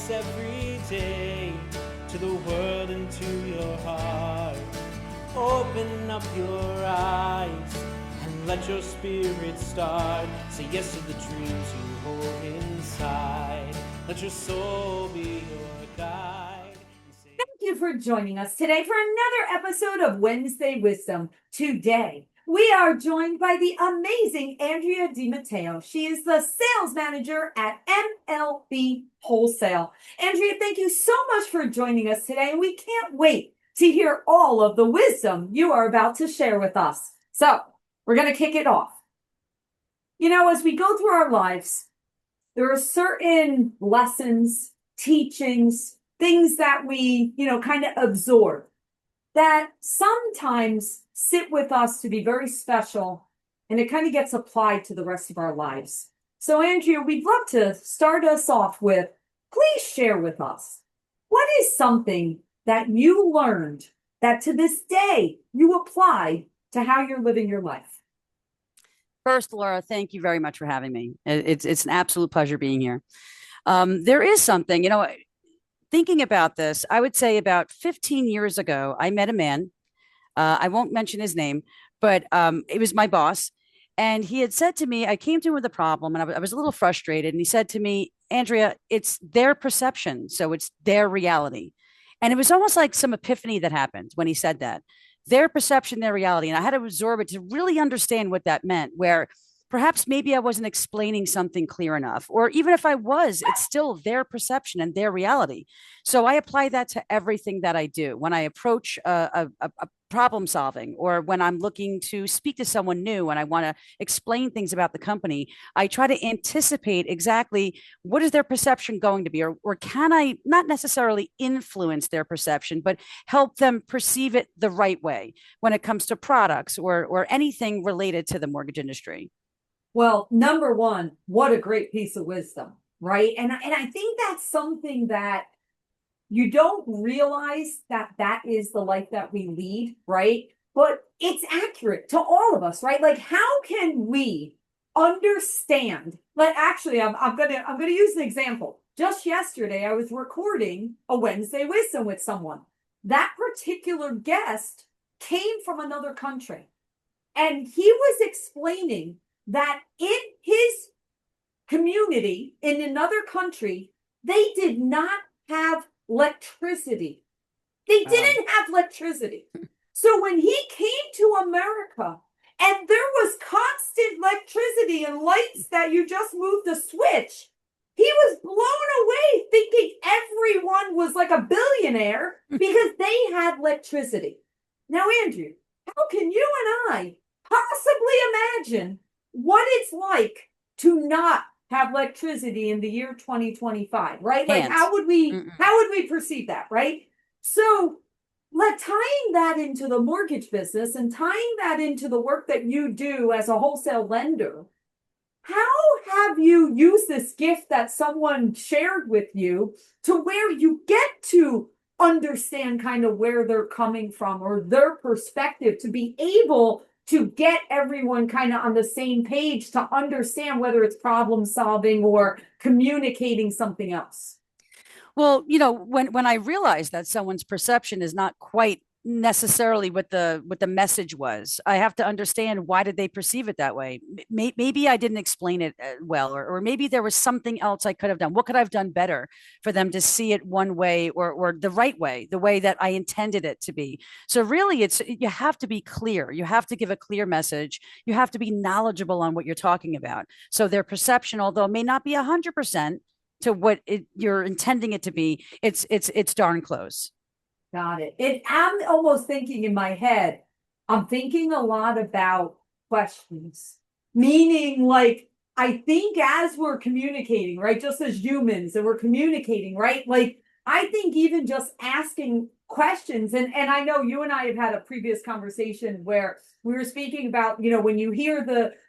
voice every day to the world and to your heart. Open up your eyes and let your spirit start. Say yes to the dreams you hold inside. Let your soul be your guide. Thank you for joining us today for another episode of Wednesday Wisdom. Today, we are joined by the amazing Andrea DeMatteo. She is the sales manager at MLB Wholesale. Andrea, thank you so much for joining us today, and we can't wait to hear all of the wisdom you are about to share with us. So, we're going to kick it off. You know, as we go through our lives, there are certain lessons, teachings, things that we, kind of absorb that sometimes sit with us to be very special, and it kind of gets applied to the rest of our lives. So, Andrea, we'd love to start us off with, please share with us, what is something that you learned that to this day you apply to how you're living your life? First, Laura, thank you very much for having me. It's an absolute pleasure being here. There is something, thinking about this, I would say about 15 years ago, I met a man. I won't mention his name, but it was my boss. And he had said to me, I came to him with a problem and I was a little frustrated. And he said to me, Andrea, it's their perception. So it's their reality. And it was almost like some epiphany that happened when he said that. Their perception, their reality. And I had to absorb it to really understand what that meant, where perhaps maybe I wasn't explaining something clear enough, or even if I was, it's still their perception and their reality. So I apply that to everything that I do. When I approach a problem solving, or when I'm looking to speak to someone new and I want to explain things about the company, I try to anticipate exactly what is their perception going to be, or can I not necessarily influence their perception, but help them perceive it the right way when it comes to products or anything related to the mortgage industry. Well, number one, what a great piece of wisdom, right? And I think that's something that you don't realize that is the life that we lead, right? But it's accurate to all of us, right? Like, how can we understand? Like, actually, I'm gonna use an example. Just yesterday, I was recording a Wednesday Wisdom with someone. That particular guest came from another country, and he was explaining that in his community in another country, they did not have electricity. They didn't have electricity. So when he came to America and there was constant electricity and lights that you just moved the switch, he was blown away thinking everyone was like a billionaire because they had electricity. Now, Andrew, how can you and I possibly imagine what it's like to not have electricity in the year 2025, right? Like, how would we perceive that, right? So tying that into the mortgage business and tying that into the work that you do as a wholesale lender, how have you used this gift that someone shared with you to where you get to understand kind of where they're coming from or their perspective to be able to get everyone kind of on the same page to understand whether it's problem solving or communicating something else? Well, when I realized that someone's perception is not quite necessarily what the message was, I have to understand, why did they perceive it that way? Maybe I didn't explain it well, or maybe there was something else I could have done. What could I have done better for them to see it one way, or the right way, the way that I intended it to be? So really, you have to be clear. You have to give a clear message. You have to be knowledgeable on what you're talking about. So their perception, although it may not be 100% to what you're intending it to be, it's darn close. Got it. I'm almost thinking in my head, I'm thinking a lot about questions, meaning like, I think as we're communicating, right, just as humans and we're communicating, right, like, I think even just asking questions, and I know you and I have had a previous conversation where we were speaking about, when you hear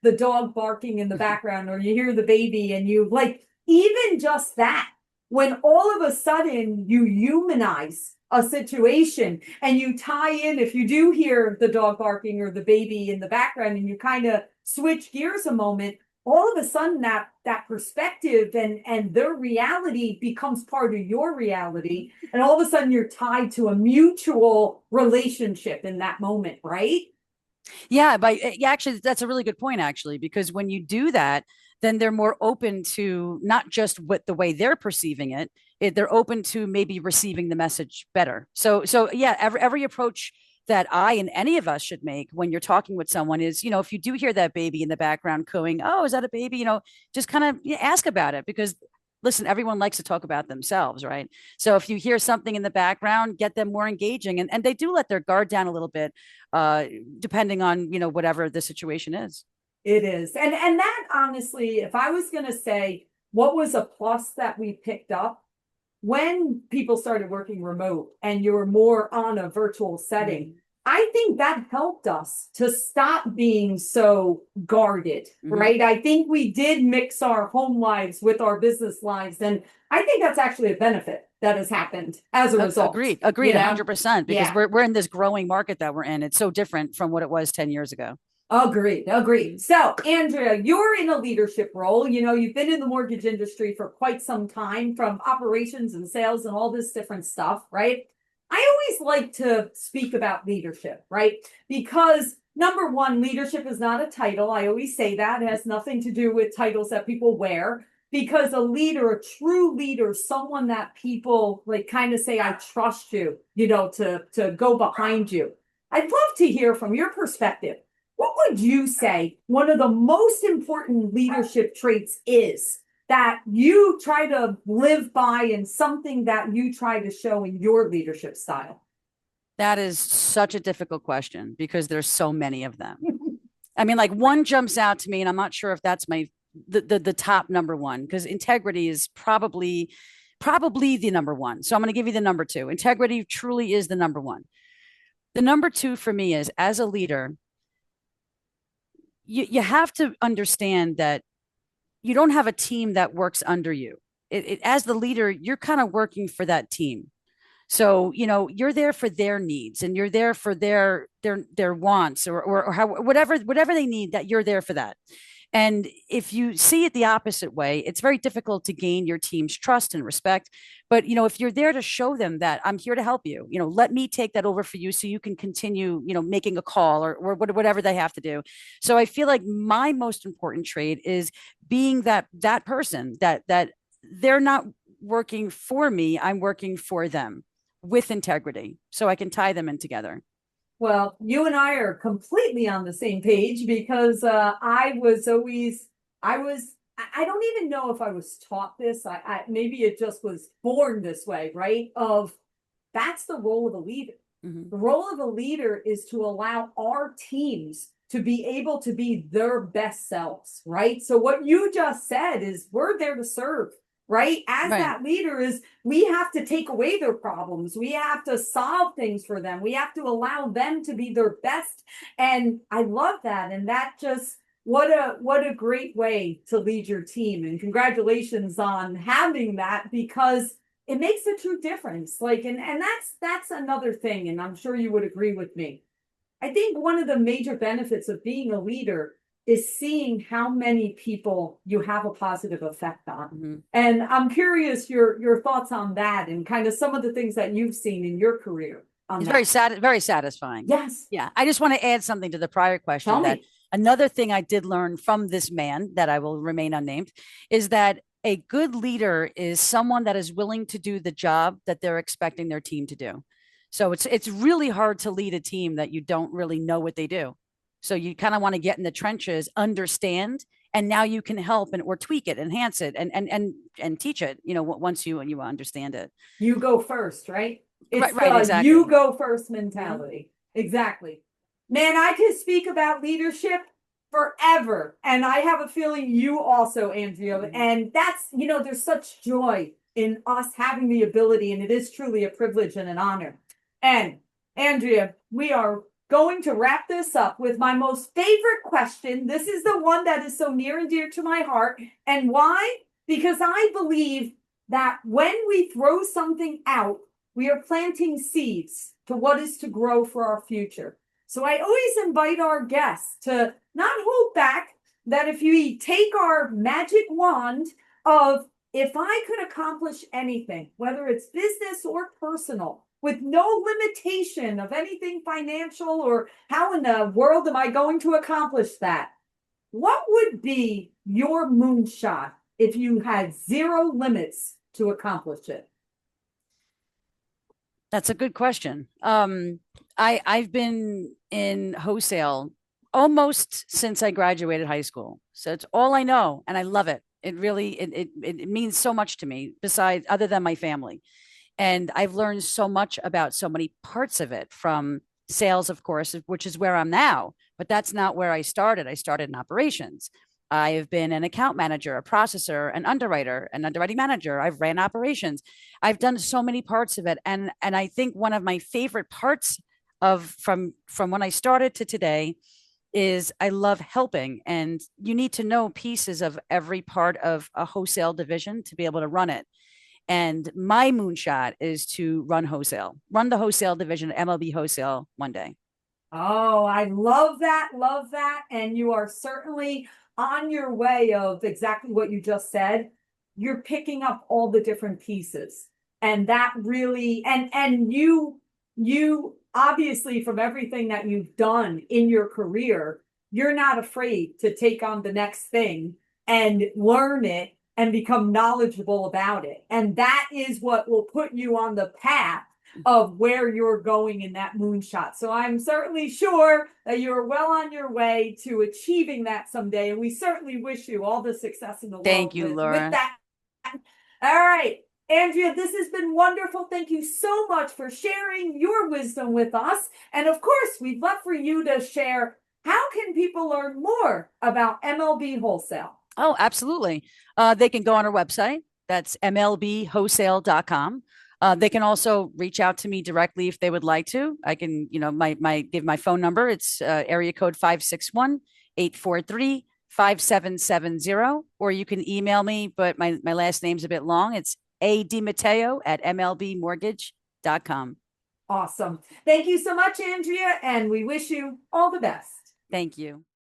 the dog barking in the background, or you hear the baby, and you like, even just that, when all of a sudden you humanize a situation and you tie in, if you do hear the dog barking or the baby in the background, and you kind of switch gears a moment, all of a sudden that perspective and their reality becomes part of your reality. And all of a sudden you're tied to a mutual relationship in that moment, right? Yeah, yeah, actually, that's a really good point, actually, because when you do that, then they're more open to not just what the way they're perceiving they're open to maybe receiving the message better. So yeah, every approach that I and any of us should make when you're talking with someone is, if you do hear that baby in the background cooing, oh, is that a baby? Just kind of ask about it, because listen, everyone likes to talk about themselves, right? So if you hear something in the background, get them more engaging, and they do let their guard down a little bit, depending on, whatever the situation is. It is. And that honestly, if I was going to say what was a plus that we picked up when people started working remote and you're more on a virtual setting, Mm-hmm. I think that helped us to stop being so guarded, Mm-hmm. right? I think we did mix our home lives with our business lives. And I think that's actually a benefit that has happened as a result. Agreed, 100%, because Yeah. we're in this growing market that we're in. It's so different from what it was 10 years ago. Agreed. So, Andrea, you're in a leadership role. You've been in the mortgage industry for quite some time, from operations and sales and all this different stuff, right? I always like to speak about leadership, right? Because number one, leadership is not a title. I always say that. It has nothing to do with titles that people wear. Because a leader, a true leader, someone that people like kind of say, I trust you, to go behind you. I'd love to hear from your perspective. What would you say one of the most important leadership traits is that you try to live by, and something that you try to show in your leadership style? That is such a difficult question, because there's so many of them. I mean, like, one jumps out to me, and I'm not sure if that's the top number one, because integrity is probably the number one. So I'm going to give you the number two. Integrity truly is the number one. The number two for me is, as a leader, you have to understand that you don't have a team that works under you. As the leader, you're kind of working for that team. So, you're there for their needs, and you're there for their wants, or how, whatever they need, that you're there for that. And if you see it the opposite way, it's very difficult to gain your team's trust and respect. But, if you're there to show them that I'm here to help you, let me take that over for you so you can continue, making a call, or whatever they have to do. So I feel like my most important trait is being that person that they're not working for me, I'm working for them with integrity, so I can tie them in together. Well, you and I are completely on the same page, because I don't even know if I was taught this. Maybe it just was born this way, right? That's the role of a leader. Mm-hmm. The role of a leader is to allow our teams to be able to be their best selves, right? So what you just said is, we're there to serve. Right? As Right. that leader is, we have to take away their problems. We have to solve things for them. We have to allow them to be their best. And I love that. And that just, what a great way to lead your team. And congratulations on having that, because it makes a true difference. Like, and that's another thing. And I'm sure you would agree with me. I think one of the major benefits of being a leader is seeing how many people you have a positive effect on. Mm-hmm. And I'm curious your thoughts on that, and kind of some of the things that you've seen in your career on It's that. very satisfying. Yes. Yeah. I just want to add something to the prior question. Tell that me. Another thing I did learn from this man, that I will remain unnamed, is that a good leader is someone that is willing to do the job that they're expecting their team to do. So it's really hard to lead a team that you don't really know what they do. So you kind of want to get in the trenches, understand, and now you can help or tweak it, enhance it, and teach it. Once you understand it. You go first, right? It's Right, exactly. You go first mentality. Mm-hmm. Exactly. Man, I could speak about leadership forever, and I have a feeling you also, Andrea. Mm-hmm. And that's, there's such joy in us having the ability, and it is truly a privilege and an honor. And Andrea, we are going to wrap this up with my most favorite question. This is the one that is so near and dear to my heart. And why? Because I believe that when we throw something out, we are planting seeds to what is to grow for our future. So I always invite our guests to not hold back, that if we take our magic wand of, if I could accomplish anything, whether it's business or personal, with no limitation of anything financial, or how in the world am I going to accomplish that? What would be your moonshot if you had zero limits to accomplish it? That's a good question. I've been in wholesale almost since I graduated high school. So it's all I know, and I love it. It really it means so much to me, besides other than my family. And I've learned so much about so many parts of it, from sales, of course, which is where I'm now, but that's not where I started. I started in operations. I have been an account manager, a processor, an underwriter, an underwriting manager. I've ran operations. I've done so many parts of it. And I think one of my favorite parts of from when I started to today is I love helping. And you need to know pieces of every part of a wholesale division to be able to run it. And my moonshot is to run the wholesale division at MLB Wholesale one day. Oh, I love that. Love that. And you are certainly on your way of exactly what you just said. You're picking up all the different pieces. And that really, and you obviously, from everything that you've done in your career, you're not afraid to take on the next thing and learn it and become knowledgeable about it. And that is what will put you on the path of where you're going in that moonshot. So I'm certainly sure that you're well on your way to achieving that someday. And we certainly wish you all the success in the world. Thank you, Laura. With that. All right, Andrea, this has been wonderful. Thank you so much for sharing your wisdom with us. And of course, we'd love for you to share, how can people learn more about MLB Wholesale? Oh, absolutely. They can go on our website. That's mlbwholesale.com. They can also reach out to me directly if they would like to. I can, give my phone number. It's area code 561-843-5770, or you can email me, but my last name's a bit long. It's DeMatteo at mlbmortgage.com. Awesome. Thank you so much, Andrea, and we wish you all the best. Thank you.